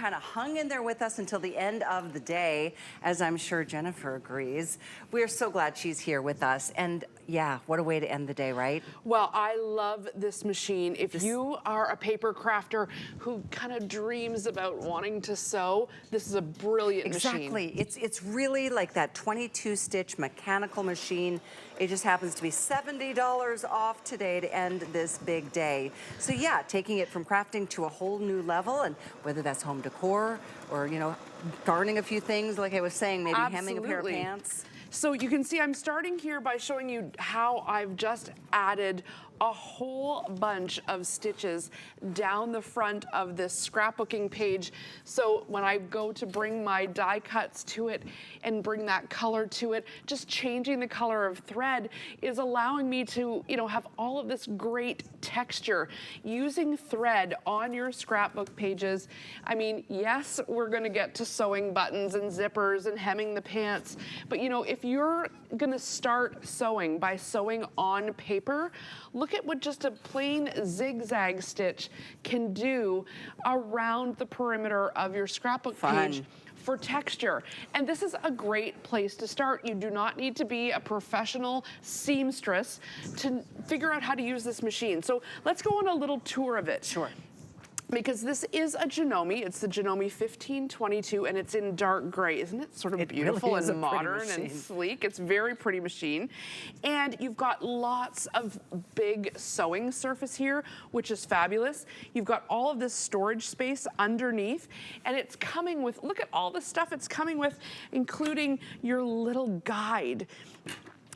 kind of hung in there with us until the end of the day, as I'm sure Jennifer agrees. We're so glad she's here with us. And yeah, what a way to end the day, right? Well, I love this machine. If you are a paper crafter who kind of dreams about wanting to sew, this is a brilliant machine. Exactly. It's really like that 22 stitch mechanical machine. It just happens to be $70 off today to end this big day. So yeah, taking it from crafting to a whole new level, and whether that's home decor or, you know, darning a few things, like I was saying, maybe hemming a pair of pants. So you can see I'm starting here by showing you how I've just added a whole bunch of stitches down the front of this scrapbooking page. So when I go to bring my die cuts to it and bring that color to it, just changing the color of thread is allowing me to, you know, have all of this great texture. Using thread on your scrapbook pages, I mean, yes, we're gonna get to sewing buttons and zippers and hemming the pants, but you know, if you're gonna start sewing by sewing on paper, look at what just a plain zigzag stitch can do around the perimeter of your scrapbook page for texture. And this is a great place to start. You do not need to be a professional seamstress to figure out how to use this machine. So let's go on a little tour of it. Sure. Because this is a Janome. It's the Janome 1522, and it's in dark gray. Isn't it sort of beautiful and modern and sleek? It's a very pretty machine. And you've got lots of big sewing surface here, which is fabulous. You've got all of this storage space underneath, and it's coming with, look at all the stuff it's coming with, including your little guide.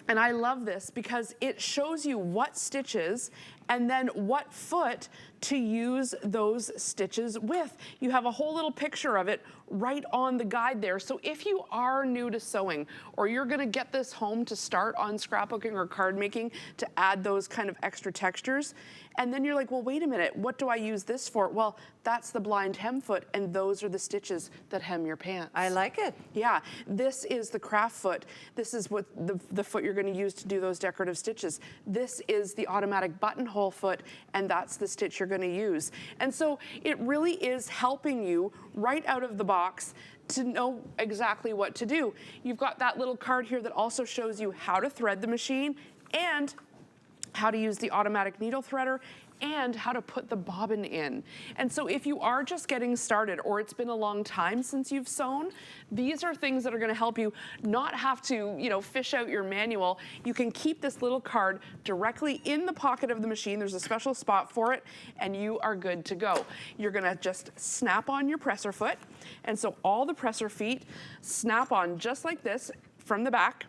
And I love this because it shows you what stitches and then what foot to use those stitches with. You have a whole little picture of it right on the guide there. So if you are new to sewing, or you're gonna get this home to start on scrapbooking or card making to add those kind of extra textures, and then you're like, well, wait a minute, what do I use this for? Well, that's the blind hem foot, and those are the stitches that hem your pants. I like it. Yeah, this is the craft foot. This is what the foot you're gonna use to do those decorative stitches. This is the automatic buttonhole foot, and that's the stitch you're gonna use. And so it really is helping you right out of the box to know exactly what to do. You've got that little card here that also shows you how to thread the machine and how to use the automatic needle threader and how to put the bobbin in. And so if you are just getting started, or it's been a long time since you've sewn, these are things that are gonna help you not have to, you know, fish out your manual. You can keep this little card directly in the pocket of the machine. There's a special spot for it, and you are good to go. You're gonna just snap on your presser foot. And so all the presser feet snap on just like this from the back.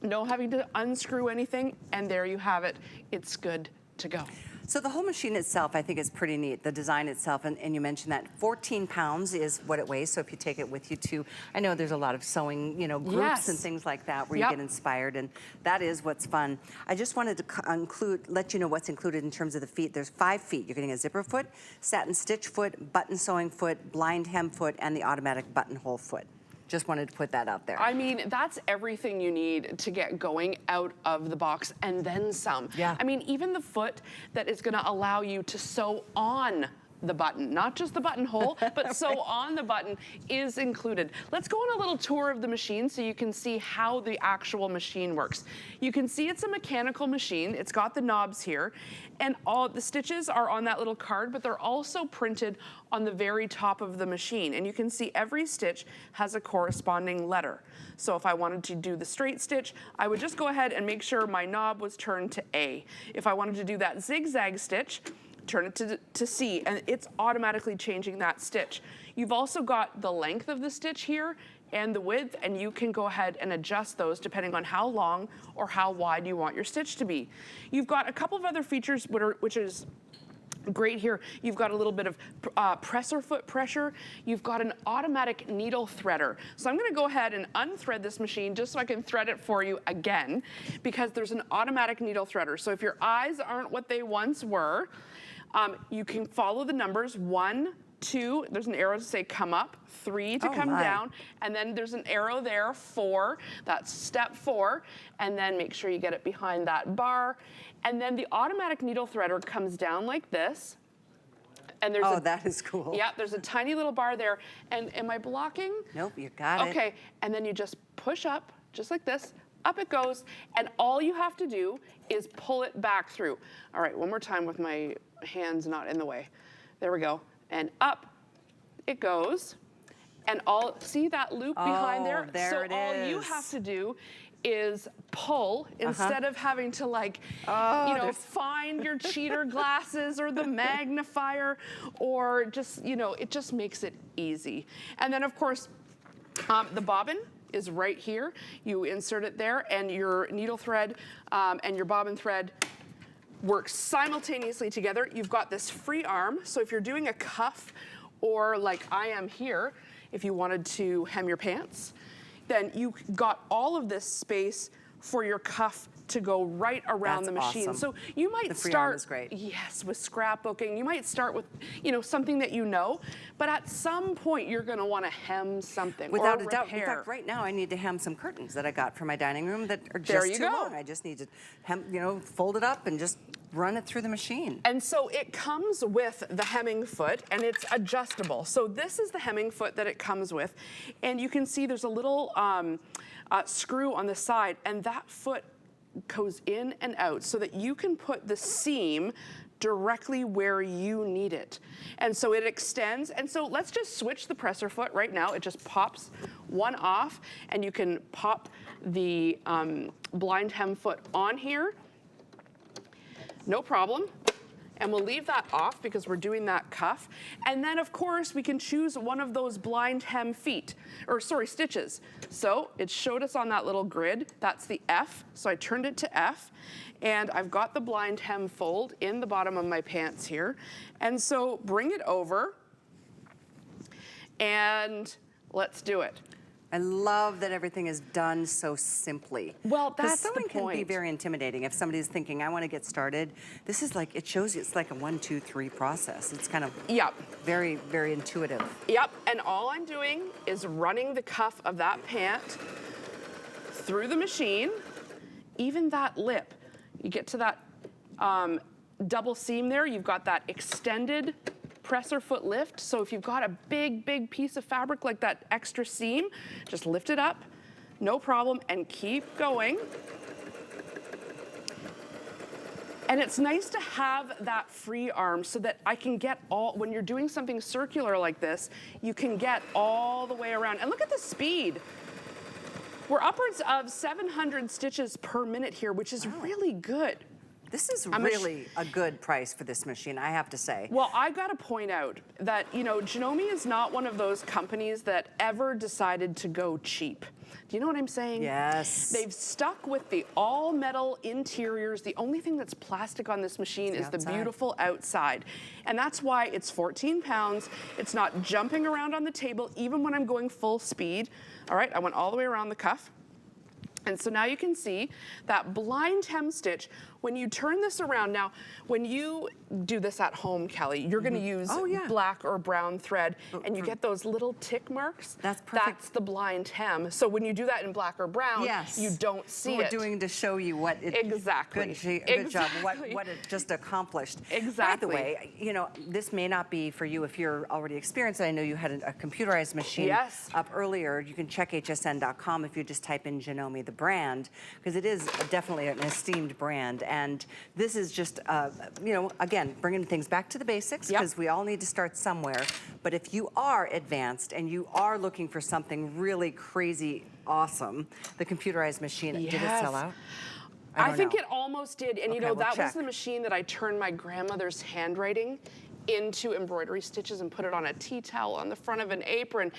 No having to unscrew anything, and there you have it. It's good to go. So the whole machine itself, I think, is pretty neat. The design itself, and you mentioned that 14 pounds is what it weighs. So if you take it with you to, I know there's a lot of sewing, you know, groups and things like that where you get inspired, and that is what's fun. I just wanted to let you know what's included in terms of the feet. There's 5 feet. You're getting a zipper foot, satin stitch foot, button sewing foot, blind hem foot, and the automatic buttonhole foot. Just wanted to put that out there. I mean, that's everything you need to get going out of the box, and then some. Yeah. I mean, even the foot that is gonna allow you to sew on the button, not just the buttonhole, but sew on the button is included. Let's go on a little tour of the machine so you can see how the actual machine works. You can see it's a mechanical machine. It's got the knobs here, and all the stitches are on that little card, but they're also printed on the very top of the machine. And you can see every stitch has a corresponding letter. So if I wanted to do the straight stitch, I would just go ahead and make sure my knob was turned to A. If I wanted to do that zigzag stitch, turn it to C, and it's automatically changing that stitch. You've also got the length of the stitch here and the width, and you can go ahead and adjust those depending on how long or how wide you want your stitch to be. You've got a couple of other features which is great here. You've got a little bit of presser foot pressure. You've got an automatic needle threader. So I'm gonna go ahead and unthread this machine just so I can thread it for you again, because there's an automatic needle threader. So if your eyes aren't what they once were, you can follow the numbers 1, 2, there's an arrow to say come up, 3 to come down, and then there's an arrow there, 4, that's step 4, and then make sure you get it behind that bar. And then the automatic needle threader comes down like this, And there's that is cool. Yeah, there's a tiny little bar there. And am I blocking? Nope, you got it. Okay, and then you just push up, just like this. Up it goes, and all you have to do is pull it back through. All right, one more time with my hands not in the way. There we go. And up it goes. And see that loop behind there? There it all you is. have to do is pull instead of having to find your cheater glasses or the magnifier, or just, it just makes it easy. And then of course, the bobbin is right here. You insert it there, and your needle thread and your bobbin thread work simultaneously together. You've got this free arm, so if you're doing a cuff, or like I am here, if you wanted to hem your pants, then you got all of this space for your cuff to go right around the machine. Awesome. So you might the free start, arm is great. Yes, with scrapbooking. You might start with, something that but at some point you're going to want to hem something Without or a doubt. In repair. fact, right now I need to hem some curtains that I got for my dining room that are just too long. I just need to hem, fold it up and just run it through the machine. And so it comes with the hemming foot, and it's adjustable. So this is the hemming foot that it comes with, and you can see there's a little screw on the side, and that foot goes in and out so that you can put the seam directly where you need it. And so it extends, and so let's just switch the presser foot right now. It just pops one off, and you can pop the blind hem foot on here. No problem. And we'll leave that off because we're doing that cuff. And then of course we can choose one of those blind hem stitches. So it showed us on that little grid, that's the F. So I turned it to F, and I've got the blind hem fold in the bottom of my pants here. And so bring it over, and let's do it. I love that everything is done so simply. Well, that's the sewing can be point. very intimidating. If somebody's thinking, I want to get started, this is like, it shows you it's like a 1, 2, 3 process. It's kind of very, very intuitive. Yep, and all I'm doing is running the cuff of that pant through the machine, even that lip. You get to that double seam there, you've got that extended presser foot lift. So if you've got a big, big piece of fabric like that extra seam, just lift it up, no problem, and keep going. And it's nice to have that free arm so that I can get when you're doing something circular like this, you can get all the way around. And look at the speed. We're upwards of 700 stitches per minute here, which is really good. This is really a good price for this machine, I have to say. Well, I got to point out that, Janome is not one of those companies that ever decided to go cheap. Do you know what I'm saying? Yes. They've stuck with the all-metal interiors. The only thing that's plastic on this machine is the beautiful outside. And that's why it's 14 pounds. It's not jumping around on the table, even when I'm going full speed. All right, I went all the way around the cuff. And so now you can see that blind hem stitch. When you turn this around, now when you do this at home, Kelly, you're going to use black or brown thread, and you get those little tick marks. That's perfect. That's the blind hem. So when you do that in black or brown, you don't see it. We're doing to show you what it good job, what it just accomplished. Exactly. By the way, this may not be for you if you're already experienced. I know you had a computerized machine up earlier. You can check hsn.com if you just type in Janome, the brand, because it is definitely an esteemed brand. And this is just, again, bringing things back to the basics, because we all need to start somewhere. But if you are advanced and you are looking for something really crazy awesome, the computerized machine, did it sell out? I think it almost did. And that check. was the machine that I turned my grandmother's handwriting into embroidery stitches and put it on a tea towel on the front of an apron.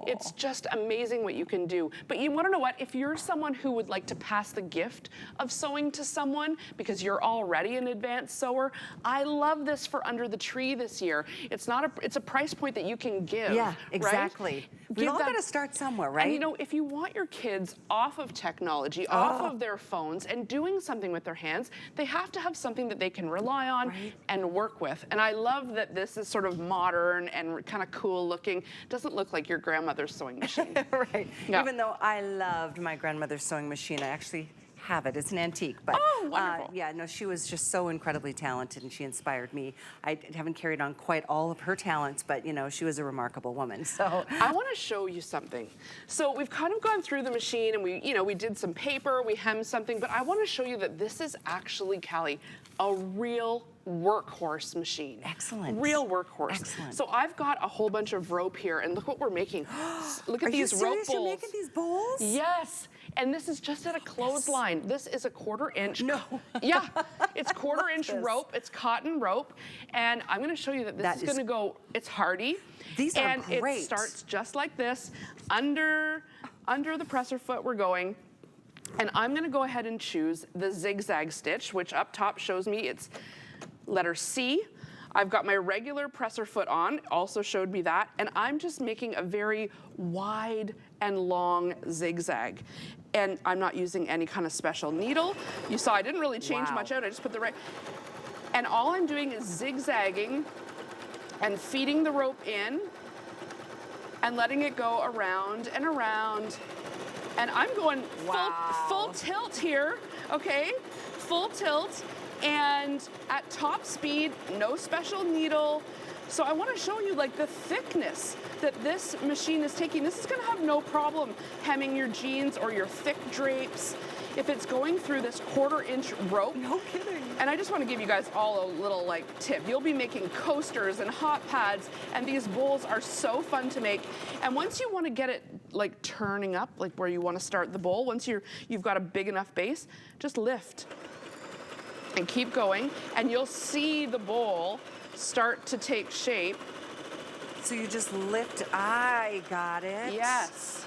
It's just amazing what you can do. But you want to know what? If you're someone who would like to pass the gift of sewing to someone because you're already an advanced sewer, I love this for under the tree this year. It's a price point that you can give. Yeah, exactly. Right? We've all got to start somewhere, right? And if you want your kids off of technology, off of their phones, and doing something with their hands, they have to have something that they can rely on and work with. And I love that this is sort of modern and kind of cool looking. Doesn't look like your grandmother's sewing machine. Right. Yeah. Even though I loved my grandmother's sewing machine, I actually have it. It's an antique, but wonderful. yeah, no, she was just so incredibly talented, and she inspired me. I haven't carried on quite all of her talents, but you know, she was a remarkable woman. So I want to show you something. So we've kind of gone through the machine, and we did some paper, we hemmed something, but I want to show you that this is actually, Callie, a real workhorse machine. Excellent. Real workhorse. Excellent. So I've got a whole bunch of rope here, and look what we're making. Look at these rope bowls. You're making these bowls? Yes. And this is just at a clothesline. This is a 1/4 inch. No. Yeah, it's 1/4 inch rope. It's cotton rope. And I'm gonna show you that this is gonna go, it's hardy. These are great. And it starts just like this. Under the presser foot we're going. And I'm gonna go ahead and choose the zigzag stitch, which up top shows me it's letter C. I've got my regular presser foot on, also showed me that, and I'm just making a very wide and long zigzag. And I'm not using any kind of special needle. You saw I didn't really change much out, I just put the right, and all I'm doing is zigzagging and feeding the rope in and letting it go around and around. And I'm going full tilt here, okay? Full tilt. And at top speed, no special needle. So I want to show you like the thickness that this machine is taking. This is going to have no problem hemming your jeans or your thick drapes if it's going through this 1/4 inch rope. No kidding. And I just want to give you guys all a little like tip. You'll be making coasters and hot pads, and these bowls are so fun to make. And once you want to get it like turning up, like where you want to start the bowl, once you've got a big enough base, just lift and keep going, and you'll see the bowl start to take shape. So you just lift, I got it. Yes.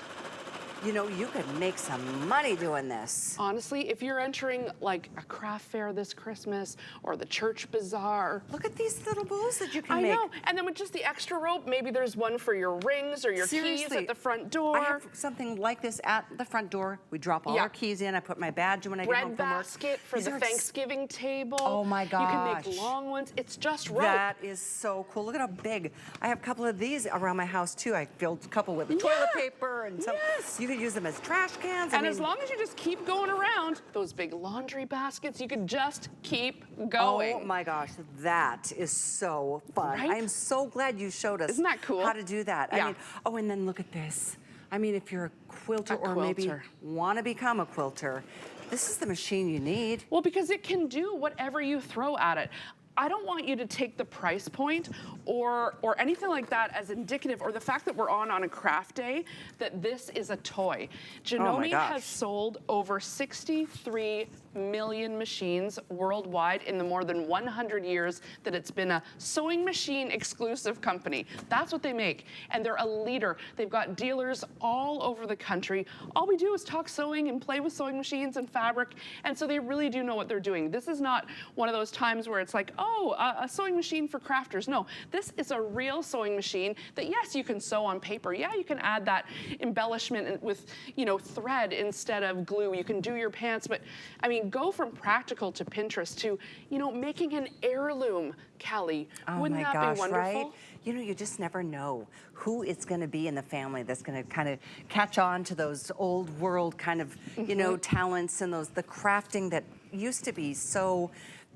You know, you could make some money doing this. Honestly, if you're entering like a craft fair this Christmas or the church bazaar. Look at these little bowls that you can I make. know, and then with just the extra rope, maybe there's one for your rings or your keys at the front door. I have something like this at the front door. We drop all our keys in. I put my badge in when I get home from work. Bread basket for the Thanksgiving table. Oh my gosh. You can make long ones. It's just rope. That is so cool. Look at how big. I have a couple of these around my house too. I filled a couple with toilet paper and some. Yes. You could use them as trash cans. And as long as you just keep going around, those big laundry baskets, you could just keep going. Oh my gosh, that is so fun. Right? I am so glad you showed us Isn't that cool? how to do that. Yeah. I mean, oh, and then look at this. I mean, if you're a quilter or maybe want to become a quilter, this is the machine you need. Well, because it can do whatever you throw at it. I don't want you to take the price point or anything like that as indicative, or the fact that we're on a craft day, that this is a toy. Janome has sold over 63 million machines worldwide in the more than 100 years that it's been a sewing machine exclusive company. That's what they make, and they're a leader. They've got dealers all over the country. All we do is talk sewing and play with sewing machines and fabric, and so they really do know what they're doing. This is not one of those times where it's like, oh, a sewing machine for crafters. No, this is a real sewing machine that, yes, you can sew on paper. Yeah, you can add that embellishment with, thread instead of glue. You can do your pants, but I mean, go from practical to Pinterest to, making an heirloom, Callie. Wouldn't that be wonderful? Right? You just never know who it's going to be in the family that's going to kind of catch on to those old world kind of, talents and the crafting that used to be so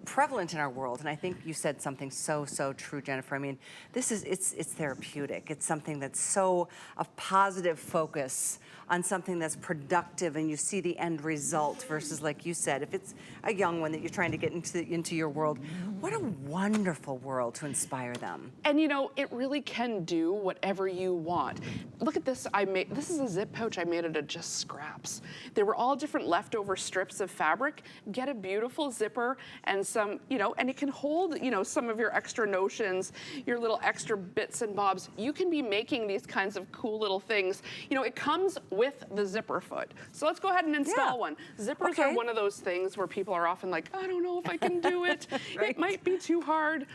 prevalent in our world. And I think you said something so true, Jennifer. I mean, it's therapeutic. It's something that's so a positive focus on something that's productive, and you see the end result versus, like you said, if it's a young one that you're trying to get into your world, what a wonderful world to inspire them. And it really can do whatever you want. Look at this. This is a zip pouch I made out of just scraps. There were all different leftover strips of fabric. Get a beautiful zipper and some, and it can hold, some of your extra notions, your little extra bits and bobs. You can be making these kinds of cool little things. It comes with the zipper foot. So let's go ahead and install one. Zippers are one of those things where people are often like, I don't know if I can do it. It might be too hard.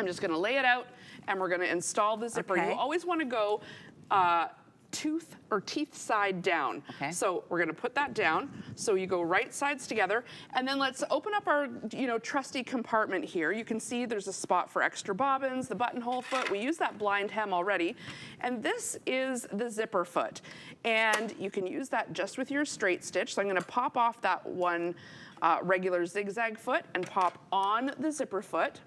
I'm just gonna lay it out and we're gonna install the zipper. You always wanna go teeth side down. Okay. So we're gonna put that down. So you go right sides together, and then let's open up our, trusty compartment here. You can see there's a spot for extra bobbins, the buttonhole foot. We use that blind hem already. And this is the zipper foot. And you can use that just with your straight stitch. So I'm gonna pop off that one regular zigzag foot and pop on the zipper foot.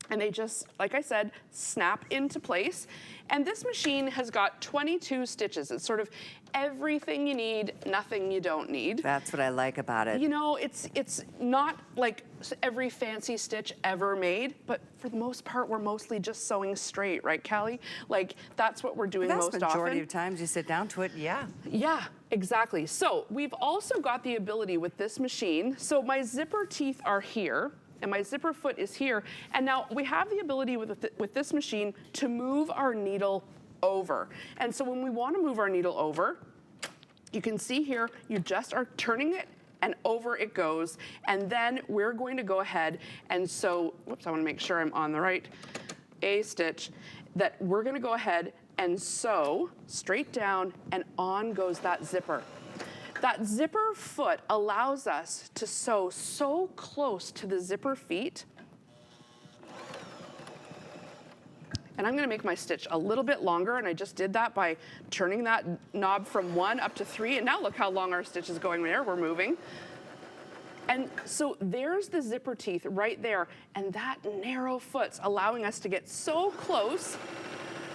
And they just, like I said, snap into place. And this machine has got 22 stitches. It's sort of everything you need, nothing you don't need. That's what I like about it. It's not like every fancy stitch ever made, but for the most part, we're mostly just sewing straight, right, Callie? Like, that's what we're doing most often. The majority of times you sit down to it, yeah. Yeah, exactly. So we've also got the ability with this machine. So my zipper teeth are here, and my zipper foot is here. And now we have the ability with this machine to move our needle over. And so when we want to move our needle over, you can see here, you just are turning it and over it goes. And then we're going to go ahead and sew, whoops, I want to make sure I'm on the right A stitch, that we're going to go ahead and sew straight down, and on goes that zipper. That zipper foot allows us to sew so close to the zipper feet. And I'm gonna make my stitch a little bit longer, and I just did that by turning that knob from 1 up to 3, and now look how long our stitch is going there, we're moving. And so there's the zipper teeth right there, and that narrow foot's allowing us to get so close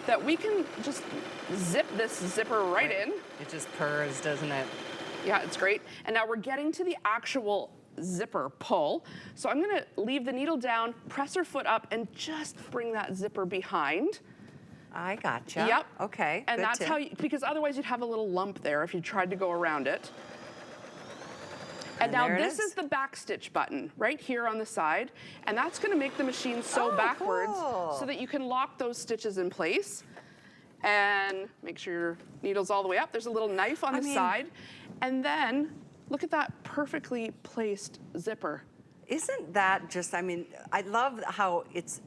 that we can just zip this zipper right in. It just purrs, doesn't it? Yeah, it's great. And now we're getting to the actual zipper pull. So I'm gonna leave the needle down, press her foot up, and just bring that zipper behind. I gotcha. Yep. Okay. And good that's tip. how because otherwise you'd have a little lump there if you tried to go around it. And now there it this is the back stitch button right here on the side. And that's gonna make the machine sew backwards cool. so that you can lock those stitches in place. And make sure your needle's all the way up. There's a little knife on the side. And then look at that perfectly placed zipper. Isn't that just, I love how it's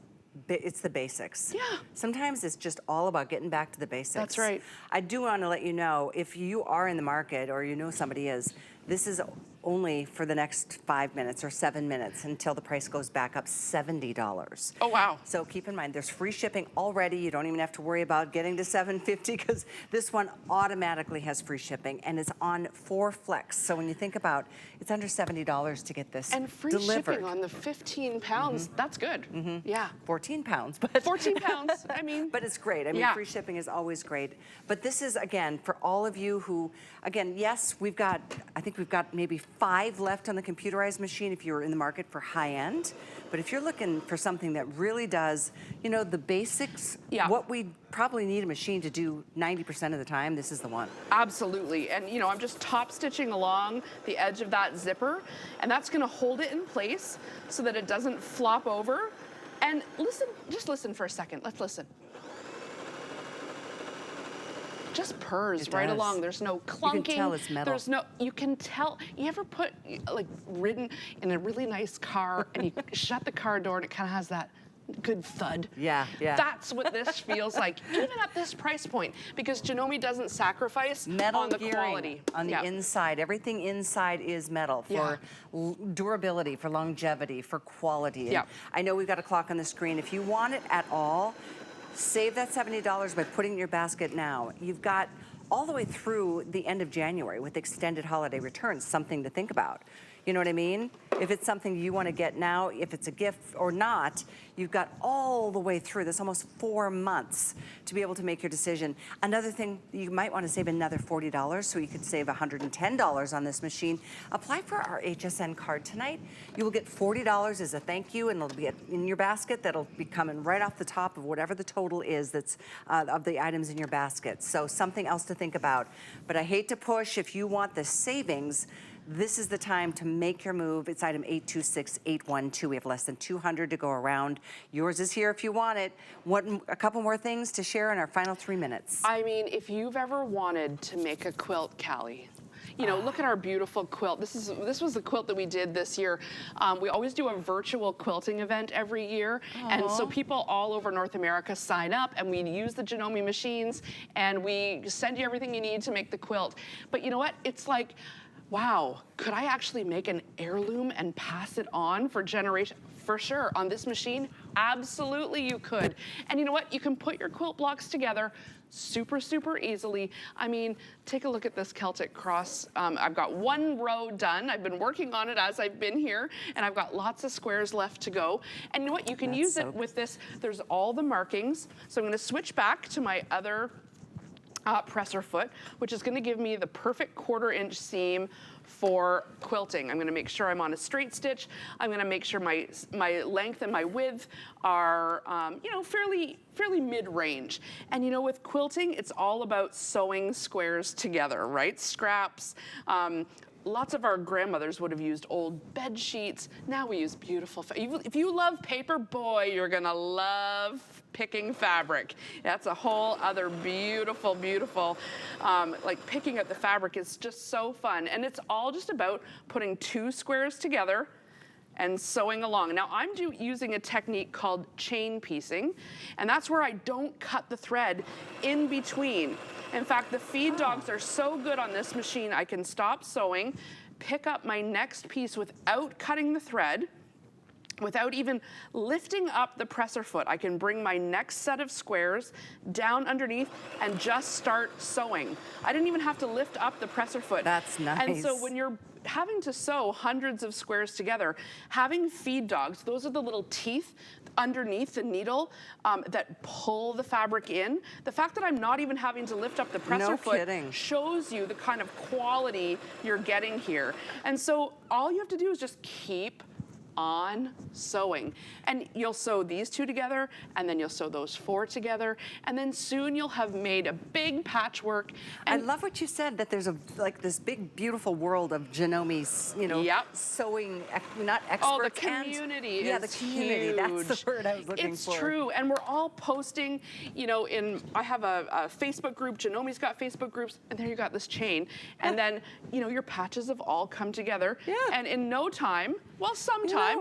the basics. Yeah. Sometimes it's just all about getting back to the basics. That's right. I do want to let you know, if you are in the market or you know somebody is, this is only for the next 5 minutes or 7 minutes until the price goes back up $70. Oh, wow. So keep in mind, there's free shipping already. You don't even have to worry about getting to $750 because this one automatically has free shipping and is on 4 flex. So when you think about, it's under $70 to get this and free delivered. shipping on the 15 pounds, that's good. Yeah. 14 pounds, but 14 pounds, I mean. But it's great. I mean, yeah. Free shipping is always great. But this is, again, for all of you who, again, yes, I think we've got maybe 5 left on the computerized machine if you're in the market for high end. But if you're looking for something that really does, the basics, what we probably need a machine to do 90% of the time, this is the one. Absolutely. And I'm just top stitching along the edge of that zipper, and that's gonna hold it in place so that it doesn't flop over. And listen, just listen for a second. Let's listen. Just purrs right along. There's no clunking. You can tell it's metal. You can tell. You ever ridden in a really nice car and you shut the car door and it kind of has that good thud? Yeah, yeah. That's what this feels like, even at this price point, because Janome doesn't sacrifice metal on the gearing quality. On the inside. Everything inside is metal for durability, for longevity, for quality. And I know we've got a clock on the screen. If you want it at all, save that $70 by putting it in your basket now. You've got all the way through the end of January with extended holiday returns, something to think about. You know what I mean? If it's something you want to get now, if it's a gift or not, you've got all the way through. There's almost 4 months to be able to make your decision. Another thing, you might want to save another $40, so you could save $110 on this machine. Apply for our HSN card tonight. You will get $40 as a thank you, and it'll be in your basket. That'll be coming right off the top of whatever the total is that's of the items in your basket. So something else to think about. But I hate to push. If you want the savings, this is the time to make your move. It's item 826812. We have less than 200 to go around. Yours is here if you want it. A couple more things to share in our final 3 minutes. I mean, if you've ever wanted to make a quilt, Callie, you know, look at our beautiful quilt. This was the quilt that we did this year. We always do a virtual quilting event every year. And so people all over North America sign up, and we use the Janome machines, and we send you everything you need to make the quilt. But you know what? It's like, wow, could I actually make an heirloom and pass it on for generations? For sure, on this machine, absolutely you could. And you know what? You can put your quilt blocks together super, super easily. I mean, take a look at this Celtic cross. I've got one row done. I've been working on it as I've been here, and I've got lots of squares left to go. And you know what? You can use it with this. There's all the markings. So I'm gonna switch back to my other presser foot, which is gonna give me the perfect 1/4" seam for quilting. I'm gonna make sure I'm on a straight stitch. I'm gonna make sure my length and my width are, you know, fairly mid-range. And you know, with quilting, it's all about sewing squares together, right? Scraps. Lots of our grandmothers would have used old bed sheets. Now we use beautiful, if you love paper, boy, you're gonna love picking fabric. That's a whole other beautiful, beautiful, like picking at the fabric is just so fun. And it's all just about putting 2 squares together and sewing along. Now I'm using a technique called chain piecing, and that's where I don't cut the thread in between. In fact, the feed dogs are so good on this machine, I can stop sewing, pick up my next piece without cutting the thread, without even lifting up the presser foot. I can bring my next set of squares down underneath and just start sewing. I didn't even have to lift up the presser foot. That's nice. And so when you're having to sew hundreds of squares together, having feed dogs, those are the little teeth underneath the needle that pull the fabric in. The fact that I'm not even having to lift up the presser foot shows you the kind of quality you're getting here. And so all you have to do is just keep on sewing, and you'll sew these 2 together, and then you'll sew those 4 together, and then soon you'll have made a big patchwork. And I love what you said, that there's like this big beautiful world of Janome's, you know, sewing, not experts. Oh, the community the community. Huge. That's the word I was looking for. It's true, and we're all posting, you know, I have a Facebook group, Janome's got Facebook groups, and there you got this chain, and then, you know, your patches have all come together, and in no time, well, sometime,